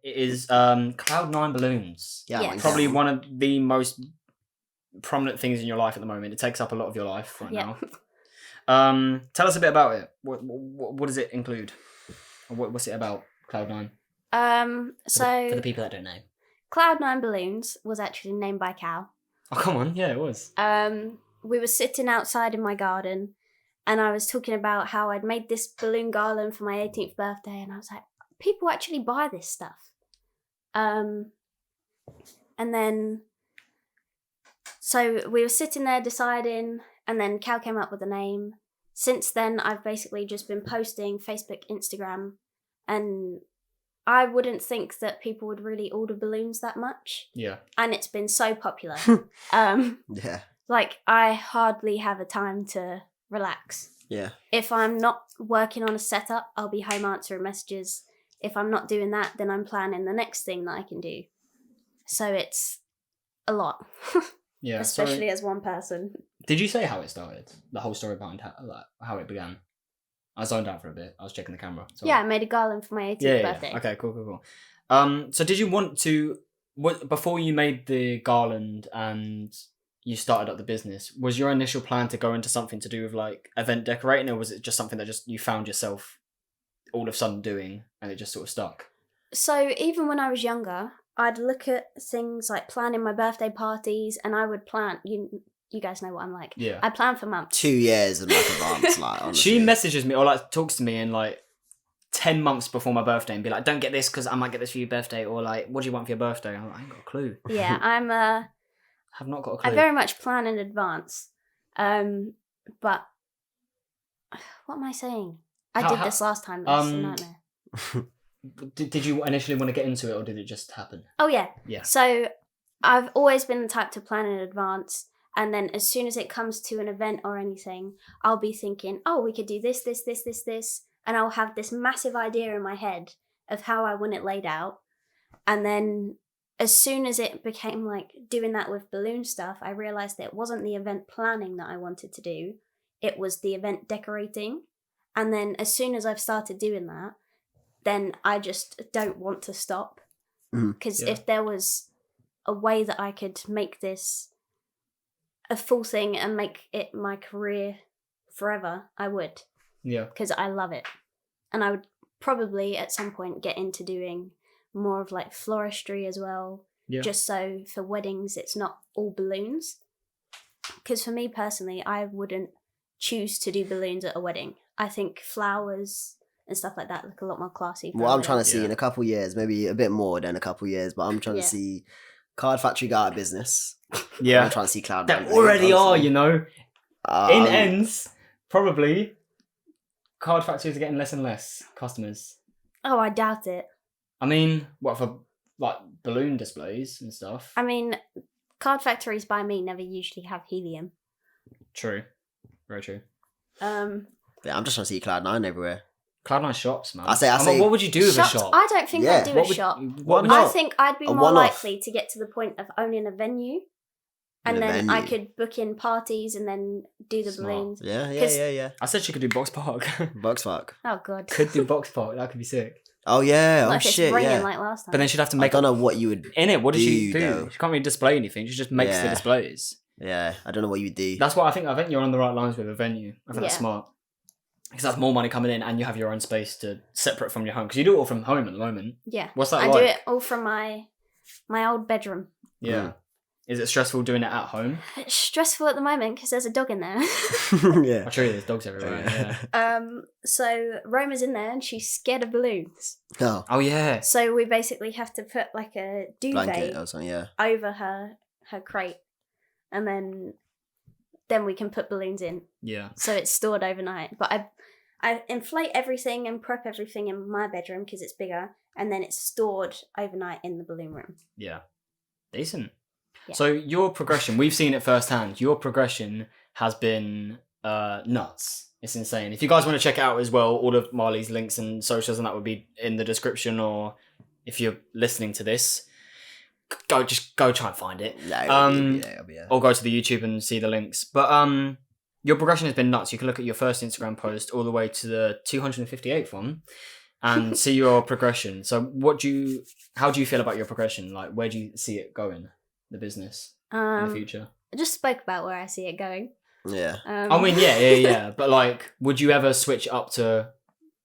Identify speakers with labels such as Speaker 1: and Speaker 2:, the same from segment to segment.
Speaker 1: It is Cloud9 balloons.
Speaker 2: Yeah,
Speaker 3: Yes.
Speaker 1: Probably one of the most prominent things in your life at the moment. It takes up a lot of your life right now. Tell us a bit about it. What does it include? What's it about, Cloud9?
Speaker 3: So
Speaker 2: For the people that don't know.
Speaker 3: Cloud9 Balloons was actually named by Cal.
Speaker 1: Oh, come on. Yeah, it was.
Speaker 3: We were sitting outside in my garden, and I was talking about how I'd made this balloon garland for my 18th birthday, and I was like, people actually buy this stuff. And then, so we were sitting there deciding, and then Cal came up with a name. Since then, I've basically just been posting Facebook, Instagram, and I wouldn't think that people would really order balloons that much.
Speaker 1: Yeah.
Speaker 3: And it's been so popular.
Speaker 2: Yeah.
Speaker 3: Like, I hardly have a time to relax.
Speaker 2: Yeah.
Speaker 3: If I'm not working on a setup, I'll be home answering messages. If I'm not doing that, then I'm planning the next thing that I can do. So it's a lot.
Speaker 1: Yeah.
Speaker 3: Especially as one person.
Speaker 1: Did you say how it started? The whole story behind how it began? I zoned out for a bit. I was checking the camera. Sorry.
Speaker 3: Yeah, I made a garland for my 18th birthday.
Speaker 1: Yeah. Okay, cool. So did you want to, before you made the garland and you started up the business, was your initial plan to go into something to do with like event decorating, or was it just something that just you found yourself all of a sudden doing and it just sort of stuck?
Speaker 3: So even when I was younger, I'd look at things like planning my birthday parties, and I would plan, you guys know what I'm like.
Speaker 1: Yeah.
Speaker 3: I plan for months.
Speaker 2: 2 years in like advance, like honestly.
Speaker 1: She messages me or like talks to me in like 10 months before my birthday and be like, don't get this because I might get this for your birthday, or like, what do you want for your birthday? I'm like, I ain't got a clue.
Speaker 3: Yeah,
Speaker 1: Have not got a clue.
Speaker 3: I very much plan in advance. But what am I saying? I did this last time. It's a nightmare.
Speaker 1: Did you initially want to get into it, or did it just happen?
Speaker 3: Oh, yeah.
Speaker 1: Yeah.
Speaker 3: So I've always been the type to plan in advance. And then as soon as it comes to an event or anything, I'll be thinking, oh, we could do this. And I'll have this massive idea in my head of how I want it laid out. And then as soon as it became like doing that with balloon stuff, I realized that it wasn't the event planning that I wanted to do. It was the event decorating. And then as soon as I've started doing that, then I just don't want to stop. Because if there was a way that I could make this a full thing and make it my career forever, I would.
Speaker 1: Yeah.
Speaker 3: Because I love it. And I would probably at some point get into doing more of like floristry as well.
Speaker 1: Yeah.
Speaker 3: Just so for weddings it's not all balloons. Because for me personally, I wouldn't choose to do balloons at a wedding. I think flowers and stuff like that look a lot more classy.
Speaker 2: What I'm trying to see in a couple years, maybe a bit more than a couple years, but I'm trying to see Card Factory go out of business.
Speaker 1: Yeah.
Speaker 2: I'm trying to see Cloud9.
Speaker 1: They already are, you know. In ends, probably, card factories are getting less and less customers.
Speaker 3: Oh, I doubt it.
Speaker 1: I mean, what, for like balloon displays and stuff?
Speaker 3: I mean, card factories by me never usually have helium.
Speaker 1: True. Very true.
Speaker 2: Yeah, I'm just trying to see Cloud9 everywhere.
Speaker 1: Cloud9 shops, man.
Speaker 2: I say,
Speaker 1: what would you do with a shop?
Speaker 3: I don't think I'd do a shop. I think I'd be more likely to get to the point of owning a venue. And then I could book in parties and then do the balloons.
Speaker 2: Yeah.
Speaker 1: I said she could do Box Park.
Speaker 2: Box Park.
Speaker 3: Oh, God.
Speaker 1: Could do Box Park. That could be sick.
Speaker 2: Oh, yeah.
Speaker 3: Like
Speaker 2: shit,
Speaker 3: raining
Speaker 2: yeah.
Speaker 3: like last time.
Speaker 1: But then she'd have to make...
Speaker 2: I don't know what you would
Speaker 1: in it, what does she do?
Speaker 2: though?
Speaker 1: She can't really display anything. She just makes the displays.
Speaker 2: Yeah, I don't know what you would do.
Speaker 1: That's why I think you're on the right lines with a venue. I think that's smart. Because that's more money coming in and you have your own space to separate from your home. Because you do it all from home at the moment.
Speaker 3: Yeah.
Speaker 1: What's that
Speaker 3: I
Speaker 1: like?
Speaker 3: do it all from my old bedroom.
Speaker 1: Yeah. Is it stressful doing it at home?
Speaker 3: It's stressful at the moment because there's a dog in there.
Speaker 2: Yeah.
Speaker 1: I'm sure there's dogs everywhere. Yeah.
Speaker 3: So Roma's in there and she's scared of balloons.
Speaker 2: Oh
Speaker 1: yeah.
Speaker 3: So we basically have to put like a duvet
Speaker 2: or something,
Speaker 3: over her crate, and then we can put balloons in.
Speaker 1: Yeah.
Speaker 3: So it's stored overnight. But I inflate everything and prep everything in my bedroom because it's bigger, and then it's stored overnight in the balloon room.
Speaker 1: Yeah. Decent.
Speaker 3: Yeah.
Speaker 1: So your progression, we've seen it firsthand. Your progression has been nuts. It's insane. If you guys want to check it out as well, all of Marley's links and socials and that would be in the description, or if you're listening to this, go try and find it.
Speaker 2: It'll be
Speaker 1: or go to the YouTube and see the links. But your progression has been nuts. You can look at your first Instagram post all the way to the 258th one. and see your progression. So how do you feel about your progression? Like, where do you see it going, the business, in the future?
Speaker 3: I just spoke about where I see it going.
Speaker 2: Yeah.
Speaker 1: I mean, yeah. But like, would you ever switch up to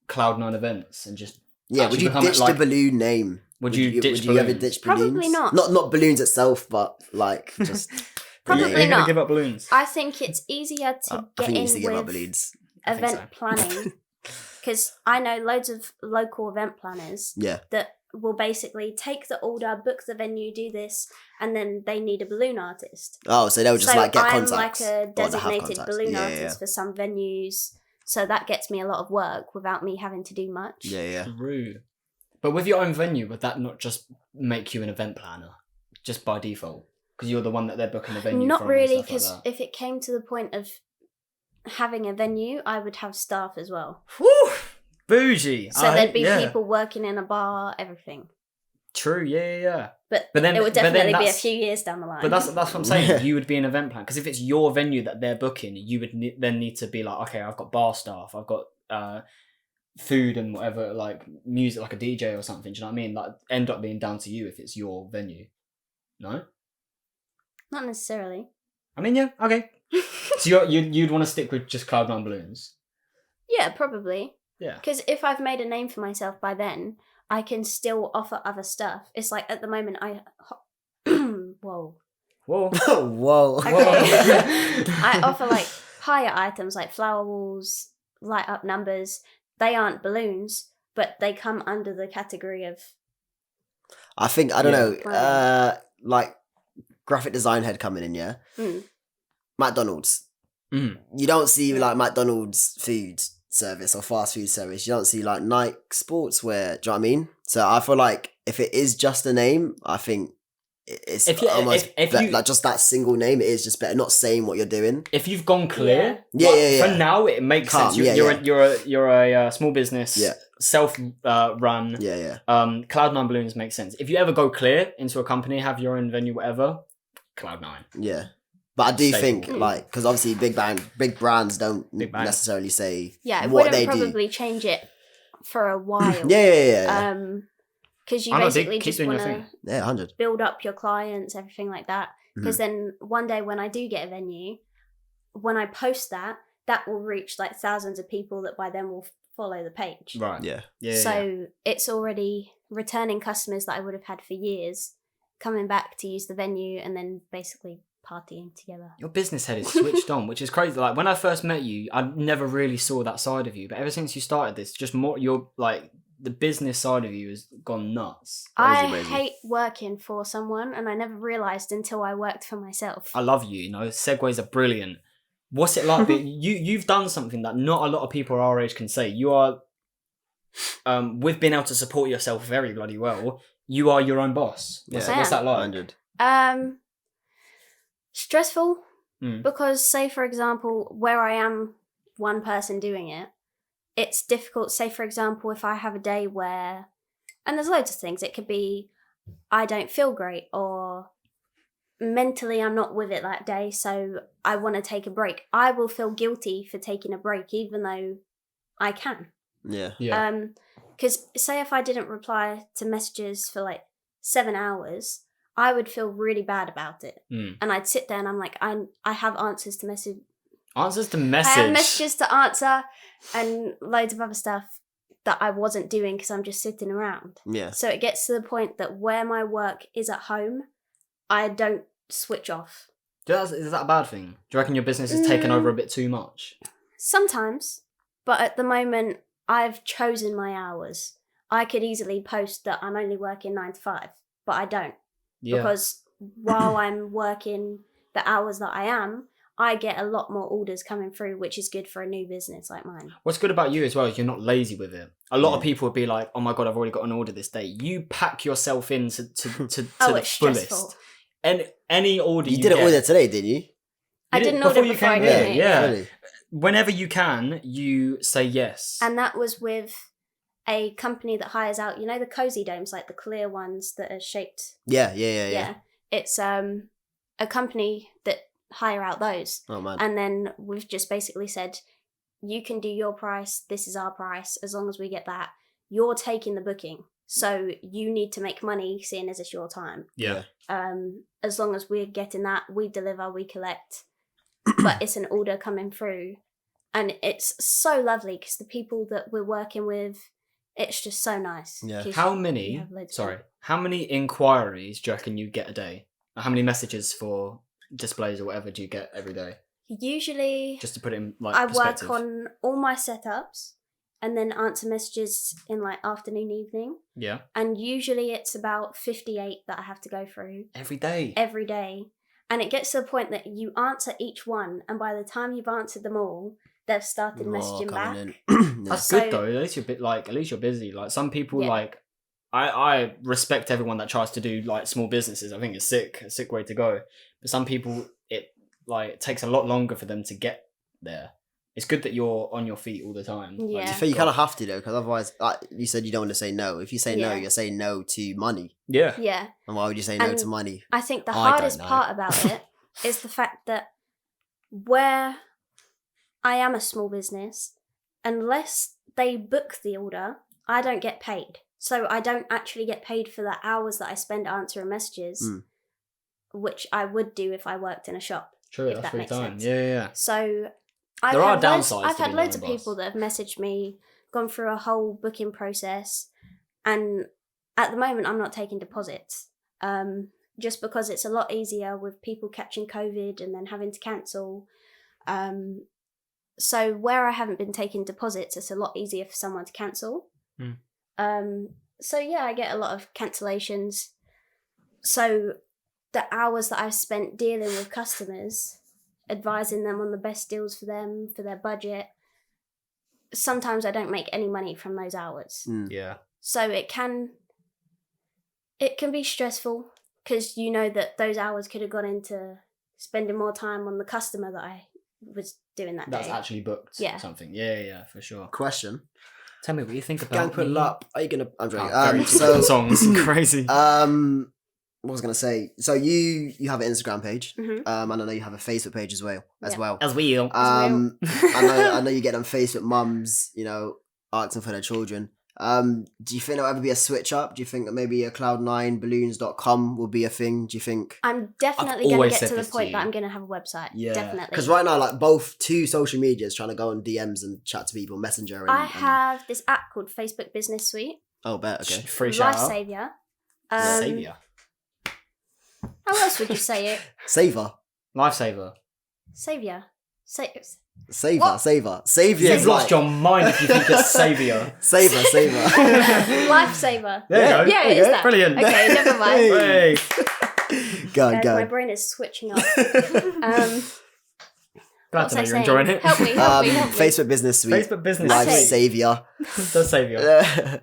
Speaker 1: Cloud9 events and just
Speaker 2: Would you ditch the balloon name?
Speaker 1: Would you
Speaker 2: ever ditch balloons?
Speaker 3: Probably not.
Speaker 2: Not balloons itself, but like just.
Speaker 3: Probably
Speaker 1: Are you
Speaker 3: not.
Speaker 1: gonna give up balloons?
Speaker 3: I think it's easier to get in with
Speaker 2: balloons.
Speaker 3: event planning because I know loads of local event planners that will basically take the order, book the venue, do this, and then they need a balloon artist.
Speaker 2: Oh, so they'll just like get
Speaker 3: I'm
Speaker 2: contacts.
Speaker 3: like a designated balloon artist for some venues, so that gets me a lot of work without me having to do much.
Speaker 2: Yeah.
Speaker 1: True. But with your own venue, would that not just make you an event planner, just by default? Because you're the one that they're booking the venue
Speaker 3: Not
Speaker 1: from.
Speaker 3: really, because if it came to the point of having a venue, I would have staff as well.
Speaker 1: Whew! Bougie.
Speaker 3: So there'd be people working in a bar, everything.
Speaker 1: True, yeah.
Speaker 3: But
Speaker 1: then
Speaker 3: it would definitely be a few years down the line.
Speaker 1: But that's what I'm saying. You would be an event planner because if it's your venue that they're booking, you would then need to be like, okay, I've got bar staff, I've got food and whatever, like music, like a DJ or something. Do you know what I mean? Like, end up being down to you if it's your venue. No.
Speaker 3: Not necessarily.
Speaker 1: I mean, yeah, okay. So you'd want to stick with just Cloud9 balloons?
Speaker 3: Yeah, probably.
Speaker 1: Yeah.
Speaker 3: Because if I've made a name for myself by then, I can still offer other stuff. It's like at the moment Whoa.
Speaker 2: Whoa.
Speaker 3: Okay. I offer like higher items like flower walls, light up numbers. They aren't balloons, but they come under the category of...
Speaker 2: I think, I don't know, like graphic design head coming in, yeah? McDonald's. You don't see like McDonald's food service or fast food service. You don't see like Nike sportswear. Do you know what I mean? So I feel like if it is just a name, I think it's like just that single name. It is just better not saying what you're doing.
Speaker 1: If you've gone clear,
Speaker 2: yeah.
Speaker 1: For now, it makes sense. You're a small business, self run. Cloud9 balloons make sense. If you ever go clear into a company, have your own venue, whatever, Cloud9.
Speaker 2: Yeah. But I do think, like, because obviously big brands don't necessarily say what they do.
Speaker 3: I wouldn't probably change it for a while.
Speaker 2: Yeah.
Speaker 3: Because you basically just want to
Speaker 2: 100.
Speaker 3: build up your clients, everything like that. Because then one day when I do get a venue, when I post that will reach like thousands of people that by then will follow the page.
Speaker 1: Right. Yeah.
Speaker 3: So it's already returning customers that I would have had for years coming back to use the venue and then basically partying together.
Speaker 1: Your business head is switched on, which is crazy. Like when I first met you, I never really saw that side of you. But ever since you started this, just more you're like the business side of you has gone nuts.
Speaker 3: I hate working for someone, and I never realised until I worked for myself.
Speaker 1: I love you. You know, segues are brilliant. What's it like? You've done something that not a lot of people our age can say. You are, with being able to support yourself very bloody well. You are your own boss. What's that like?
Speaker 2: 100.
Speaker 3: Stressful, because say for example, where I am one person doing it, it's difficult. Say for example, if I have a day where, and there's loads of things, it could be I don't feel great or mentally I'm not with it that day, so I want to take a break. I will feel guilty for taking a break even though I can.
Speaker 2: Yeah.
Speaker 3: Because say if I didn't reply to messages for like 7 hours, I would feel really bad about it. And I'd sit there and I'm like, I have answers to message.
Speaker 1: Answers to message?
Speaker 3: I have messages to answer and loads of other stuff that I wasn't doing because I'm just sitting around.
Speaker 2: Yeah.
Speaker 3: So it gets to the point that where my work is at home, I don't switch off.
Speaker 1: Is that a bad thing? Do you reckon your business is taking over a bit too much?
Speaker 3: Sometimes. But at the moment, I've chosen my hours. I could easily post that I'm only working 9 to 5, but I don't.
Speaker 1: Yeah.
Speaker 3: Because while I'm working the hours that I am, I get a lot more orders coming through, which is good for a new business like mine.
Speaker 1: What's good about you as well is you're not lazy with it. A lot of people would be like, oh my God, I've already got an order this day. You pack yourself in to the fullest.
Speaker 3: Stressful.
Speaker 1: And any order
Speaker 2: you did an order today, didn't you?
Speaker 3: I didn't order before I came in.
Speaker 1: Yeah. Really? Whenever you can, you say yes.
Speaker 3: And that was with a company that hires out, you know, the cozy domes, like the clear ones that are shaped.
Speaker 2: Yeah.
Speaker 3: It's a company that hire out those.
Speaker 2: Oh man.
Speaker 3: And then we've just basically said, you can do your price, this is our price, as long as we get that, you're taking the booking. So you need to make money, seeing as it's your time.
Speaker 1: Yeah.
Speaker 3: As long as we're getting that, we deliver, we collect. But it's an order coming through. And it's so lovely because the people that we're working with, it's just so nice.
Speaker 2: Yeah.
Speaker 1: How many inquiries do you reckon you get a day? How many messages for displays or whatever do you get every day?
Speaker 3: Usually,
Speaker 1: Just to put it in like
Speaker 3: I
Speaker 1: perspective.
Speaker 3: work on all my setups and then answer messages in like afternoon, evening.
Speaker 1: Yeah.
Speaker 3: And usually it's about 58 that I have to go through.
Speaker 1: Every day.
Speaker 3: Every day. And it gets to the point that you answer each one, and by the time you've answered them all, they've started messaging back.
Speaker 1: That's
Speaker 3: So-
Speaker 1: good though. At least at least you're busy. Like some people,
Speaker 3: Yeah.
Speaker 1: like I respect everyone that tries to do like small businesses. I think it's a sick way to go. But some people, it takes a lot longer for them to get there. It's good that you're on your feet all the time.
Speaker 3: Yeah.
Speaker 2: To be fair, you kind of have to though, because otherwise, like you said, you don't want to say no. If you say no,
Speaker 3: Yeah.
Speaker 2: you're saying no to money.
Speaker 1: Yeah.
Speaker 3: Yeah.
Speaker 2: And why would you say no
Speaker 3: And
Speaker 2: to money?
Speaker 3: I think the
Speaker 2: I don't
Speaker 3: hardest
Speaker 2: know.
Speaker 3: part about it is the fact that where I am a small business, unless they book the order, I don't get paid. So I don't actually get paid for the hours that I spend answering messages, which I would do if I worked in a shop.
Speaker 1: True.
Speaker 3: If
Speaker 1: That's
Speaker 3: that
Speaker 1: free
Speaker 3: makes
Speaker 1: time.
Speaker 3: sense.
Speaker 1: Yeah.
Speaker 3: So
Speaker 1: There are downsides
Speaker 3: I've
Speaker 1: to
Speaker 3: had
Speaker 1: being
Speaker 3: loads
Speaker 1: your
Speaker 3: of
Speaker 1: own
Speaker 3: people
Speaker 1: boss.
Speaker 3: that have messaged me, gone through a whole booking process, and at the moment I'm not taking deposits. Just because it's a lot easier with people catching COVID and then having to cancel. So where I haven't been taking deposits, it's a lot easier for someone to cancel. So yeah, I get a lot of cancellations. So the hours that I've spent dealing with customers, advising them on the best deals for them, for their budget, sometimes I don't make any money from those hours.
Speaker 1: Yeah.
Speaker 3: So it can be stressful because you know that those hours could have gone into spending more time on the customer that I was doing that
Speaker 1: That's
Speaker 3: day.
Speaker 1: actually booked.
Speaker 3: Yeah.
Speaker 1: Something. Yeah, for sure.
Speaker 2: Question.
Speaker 1: Tell me what you think about
Speaker 2: Gang put
Speaker 1: me.
Speaker 2: up. Are you gonna? I'm joking.
Speaker 1: Very
Speaker 2: So
Speaker 1: songs. Crazy.
Speaker 2: what was I gonna say? So you have an Instagram page.
Speaker 3: Mhm.
Speaker 2: And I know you have a Facebook page as well.
Speaker 3: Yeah.
Speaker 1: As we all.
Speaker 2: I know you get them Facebook mums, asking for their children. Do you think there'll ever be a switch up? Do you think that maybe a cloud9balloons.com will be a thing? Do you think?
Speaker 3: I'm definitely going to
Speaker 1: always
Speaker 3: get
Speaker 1: said
Speaker 3: to the
Speaker 1: this to
Speaker 3: point that
Speaker 1: you.
Speaker 3: I'm going to have a website.
Speaker 2: Yeah,
Speaker 3: Definitely.
Speaker 2: because right now, like both two social medias trying to go on DMs and chat to people, Messenger. And,
Speaker 3: I have this app called Facebook Business Suite.
Speaker 2: Oh, bet. Okay.
Speaker 1: Free shout out.
Speaker 3: Lifesaver.
Speaker 1: Savior.
Speaker 3: How else would you say it?
Speaker 2: Saver.
Speaker 1: Lifesaver.
Speaker 3: Savior.
Speaker 2: Saver.
Speaker 3: What?
Speaker 2: Saver. Savior.
Speaker 1: You've
Speaker 2: is
Speaker 1: lost
Speaker 2: like...
Speaker 1: your mind if you think it's Savior.
Speaker 2: Saver.
Speaker 3: Lifesaver.
Speaker 1: There you go.
Speaker 3: Yeah,
Speaker 1: There
Speaker 3: it
Speaker 1: you
Speaker 3: is
Speaker 1: go.
Speaker 3: that.
Speaker 1: Brilliant.
Speaker 3: Okay, never mind.
Speaker 1: Hey.
Speaker 2: Go on,
Speaker 3: Guys,
Speaker 2: go
Speaker 3: my
Speaker 2: on.
Speaker 3: brain is switching off.
Speaker 1: Glad
Speaker 3: What
Speaker 1: to know
Speaker 3: was
Speaker 1: you're
Speaker 3: I
Speaker 1: enjoying
Speaker 3: saying?
Speaker 1: it.
Speaker 3: Help me, help me, help me.
Speaker 2: Facebook Business Suite.
Speaker 1: Facebook Business
Speaker 2: Life
Speaker 3: Okay.
Speaker 2: Savior.
Speaker 1: The Savior.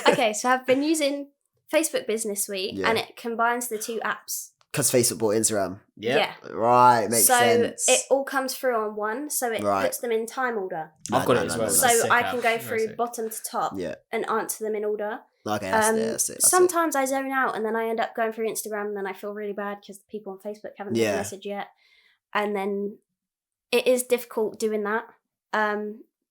Speaker 3: Okay, so I've been using Facebook Business Suite,
Speaker 2: Yeah.
Speaker 3: and it combines the two apps.
Speaker 2: Because Facebook bought Instagram.
Speaker 1: Yeah.
Speaker 2: Right, makes
Speaker 3: so
Speaker 2: sense.
Speaker 3: it all comes through on one, so it
Speaker 2: Right.
Speaker 3: puts them in time order.
Speaker 1: I've got it as well.
Speaker 3: So
Speaker 1: That's sick
Speaker 3: I
Speaker 1: app.
Speaker 3: can go
Speaker 1: Very
Speaker 3: through
Speaker 1: sick.
Speaker 3: bottom to top
Speaker 2: Yeah.
Speaker 3: and answer them in order.
Speaker 2: Okay, that's it.
Speaker 3: Sometimes I zone out and then I end up going through Instagram and then I feel really bad because the people on Facebook haven't left a message yet. And then it is difficult doing that.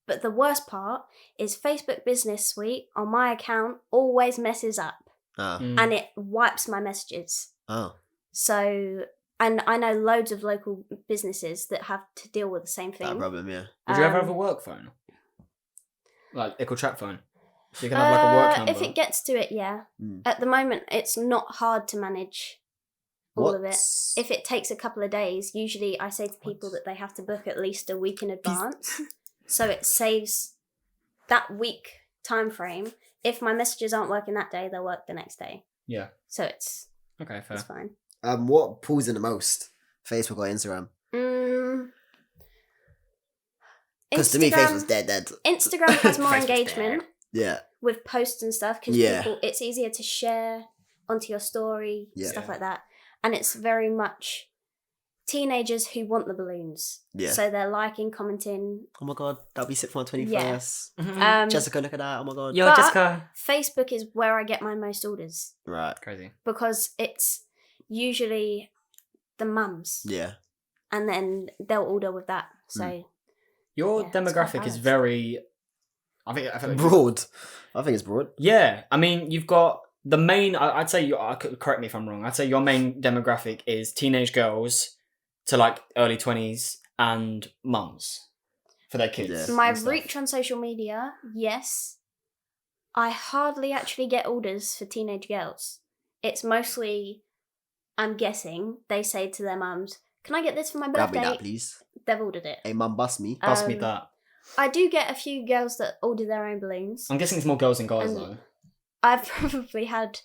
Speaker 3: But the worst part is Facebook Business Suite on my account always messes up
Speaker 2: Oh.
Speaker 3: and it wipes my messages.
Speaker 2: Oh.
Speaker 3: So, and I know loads of local businesses that have to deal with the same thing.
Speaker 2: That problem, yeah.
Speaker 1: Would you ever have a work phone? Like Equal Track phone? So you can have like a work number.
Speaker 3: If it gets to it, yeah.
Speaker 2: Mm.
Speaker 3: At the moment, it's not hard to manage all of it.
Speaker 2: What's-
Speaker 3: If it takes a couple of days, usually I say to people that they have to book at least a week in advance. So it saves that week time frame. If my messages aren't working that day, they'll work the next day.
Speaker 1: Yeah.
Speaker 3: So it's
Speaker 1: Okay, fair.
Speaker 3: fine.
Speaker 2: What pulls in the most? Facebook or Instagram? Because to me, Facebook's dead.
Speaker 3: Instagram has more
Speaker 1: Facebook's
Speaker 3: engagement
Speaker 2: Yeah.
Speaker 3: with posts and stuff because
Speaker 2: Yeah.
Speaker 3: people, it's easier to share onto your story,
Speaker 2: Yeah.
Speaker 3: stuff like that. And it's very much teenagers who want the balloons.
Speaker 2: Yeah.
Speaker 3: So they're liking, commenting.
Speaker 2: Oh my god, that'll be sick for my 21st. Jessica, look at that. Oh my god.
Speaker 1: Yo,
Speaker 3: But-
Speaker 1: Jessica.
Speaker 3: Facebook is where I get my most orders
Speaker 2: Right.
Speaker 1: Crazy.
Speaker 3: because it's usually the mums
Speaker 2: Yeah.
Speaker 3: and then they'll order with that. So
Speaker 1: Your
Speaker 3: Yeah, it's quite
Speaker 1: demographic is
Speaker 3: balanced.
Speaker 1: very I think
Speaker 2: Broad. I think it's broad.
Speaker 1: Yeah, I mean, you've got the main. I'd say correct me if I'm wrong. I'd say your main demographic is teenage girls to like early 20s and mums for their kids.
Speaker 2: Yeah.
Speaker 3: My reach on social media, yes. I hardly actually get orders for teenage girls. It's mostly, I'm guessing, they say to their mums, "Can I get this for my
Speaker 2: Grab
Speaker 3: birthday?"
Speaker 2: me that, please.
Speaker 3: They've ordered it.
Speaker 2: Hey, mum, bust me.
Speaker 1: Pass me that.
Speaker 3: I do get a few girls that order their own balloons.
Speaker 1: I'm guessing it's more girls than guys
Speaker 3: And
Speaker 1: though.
Speaker 3: I've probably had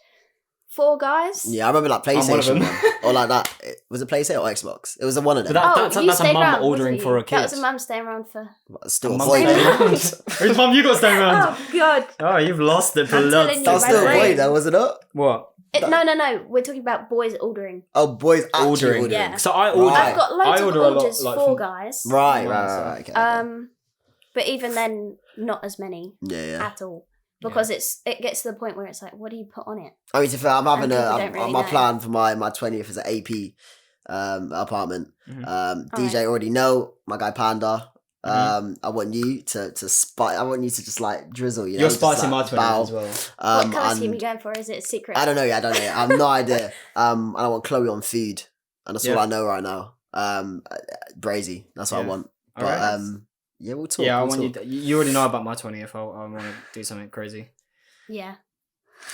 Speaker 3: 4 guys.
Speaker 2: Yeah, I remember like
Speaker 1: I'm one of
Speaker 2: PlayStation
Speaker 1: them.
Speaker 2: one. Or like that. Was it PlayStation or Xbox? It was one of them.
Speaker 1: But
Speaker 3: you
Speaker 1: that's a
Speaker 3: stayed
Speaker 1: mum
Speaker 3: round,
Speaker 1: ordering
Speaker 3: wasn't
Speaker 1: for
Speaker 3: you?
Speaker 1: a kid.
Speaker 3: That was a mum staying around for...
Speaker 2: Still
Speaker 1: A mum
Speaker 2: void.
Speaker 1: staying around. Whose mum you got staying around?
Speaker 3: Oh, God.
Speaker 1: Oh, you've lost it,
Speaker 3: I'm
Speaker 1: blood.
Speaker 3: telling you,
Speaker 2: That was
Speaker 3: my
Speaker 2: still
Speaker 3: brain.
Speaker 2: void, though, was it not?
Speaker 1: What?
Speaker 3: No. We're talking about boys ordering.
Speaker 2: Oh, boys actually ordering.
Speaker 3: Yeah.
Speaker 1: So I order.
Speaker 2: Right.
Speaker 3: I've got loads
Speaker 1: I
Speaker 3: of
Speaker 1: order a lot,
Speaker 3: orders
Speaker 1: like,
Speaker 3: for
Speaker 1: from-
Speaker 3: guys.
Speaker 2: Right. Okay.
Speaker 3: But even then, not as many
Speaker 2: Yeah.
Speaker 3: at all. Because it gets to the point where it's like, what do you put on it?
Speaker 2: I mean, to be fair, I'm having
Speaker 3: And people don't really
Speaker 2: my
Speaker 3: know.
Speaker 2: plan for my 20th is an AP apartment.
Speaker 1: Mhm.
Speaker 2: DJ already know, my guy Panda.
Speaker 1: Mhm.
Speaker 2: I want you to I want you to just like drizzle, you know.
Speaker 1: You're
Speaker 2: just,
Speaker 1: spicing
Speaker 2: like,
Speaker 1: my 20s
Speaker 2: bow.
Speaker 1: as well.
Speaker 3: What colour scheme are you
Speaker 2: And
Speaker 3: going for? Is it a secret?
Speaker 2: I don't know. I have no idea. And I want Chloe on food, and that's all
Speaker 1: Yeah.
Speaker 2: I know right now. Brazy. That's what I
Speaker 1: Yeah.
Speaker 2: want. But
Speaker 1: Alright.
Speaker 2: yeah, we'll talk.
Speaker 1: Yeah, I
Speaker 2: we'll
Speaker 1: want you.
Speaker 2: talk.
Speaker 1: You already know about my 20th. I want to do something crazy.
Speaker 3: Yeah.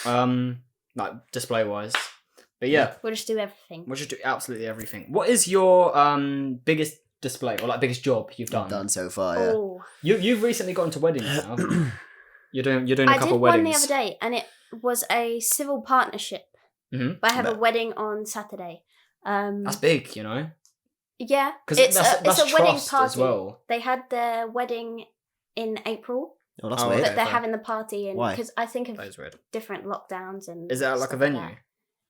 Speaker 1: Like display wise. But yeah,
Speaker 3: We'll just do everything.
Speaker 1: we'll just do absolutely everything. What is your biggest display or like biggest job you've done?
Speaker 2: Done so far. Yeah.
Speaker 3: Oh.
Speaker 1: You've recently got into weddings now. haven't you? You're doing a
Speaker 3: I
Speaker 1: couple
Speaker 3: did
Speaker 1: of
Speaker 3: one
Speaker 1: weddings.
Speaker 3: the other day, and it was a civil partnership.
Speaker 1: Mhm.
Speaker 3: But I have a
Speaker 2: Bet.
Speaker 3: wedding on Saturday.
Speaker 1: That's big, you know.
Speaker 3: Yeah,
Speaker 1: 'Cause
Speaker 3: it's
Speaker 1: that's
Speaker 3: a wedding
Speaker 1: trust
Speaker 3: party.
Speaker 1: as well.
Speaker 3: They had their wedding in April,
Speaker 2: Oh, that's
Speaker 1: Oh,
Speaker 2: weird.
Speaker 3: but
Speaker 1: okay.
Speaker 3: they're
Speaker 1: fair.
Speaker 3: having the party in
Speaker 2: Why?
Speaker 3: because I think of
Speaker 1: That is weird.
Speaker 3: different lockdowns and.
Speaker 1: Is it at like a
Speaker 3: stuff
Speaker 1: venue?
Speaker 3: that.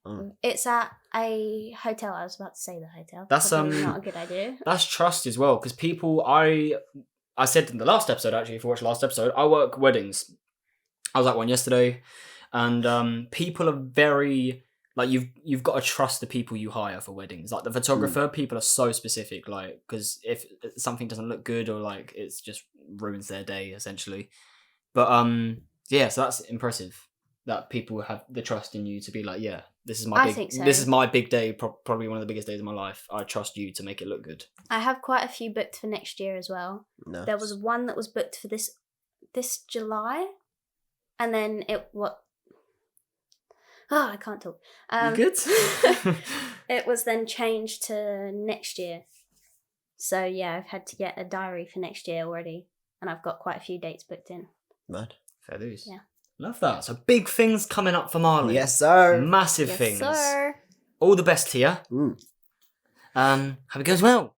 Speaker 2: Oh.
Speaker 3: It's at a hotel. I was about to say the hotel.
Speaker 1: That's,
Speaker 3: Probably not a good idea.
Speaker 1: That's trust as well, because people. I said in the last episode, actually, if you watched the last episode, I work weddings. I was at one yesterday, and people are very like you've got to trust the people you hire for weddings. Like the photographer, people are so specific. Like because if something doesn't look good or like it's just ruins their day essentially. But yeah, so that's impressive that people have the trust in you to be like, yeah, this is my
Speaker 3: I
Speaker 1: big,
Speaker 3: think so.
Speaker 1: this is my big day, probably one of the biggest days of my life. I trust you to make it look good.
Speaker 3: I have quite a few booked for next year as well.
Speaker 2: No.
Speaker 3: There was one that was booked for this July, and then I can't talk.
Speaker 1: You good?
Speaker 3: It was then changed to next year. So yeah, I've had to get a diary for next year already, and I've got quite a few dates booked in.
Speaker 2: Mad.
Speaker 1: Fair dues.
Speaker 3: Yeah.
Speaker 1: Love that. So big things coming up for Marley.
Speaker 2: Yes, sir.
Speaker 1: Massive
Speaker 3: Yes,
Speaker 1: things.
Speaker 3: sir.
Speaker 1: All the best to you.
Speaker 2: Mm.
Speaker 1: Hope it goes well.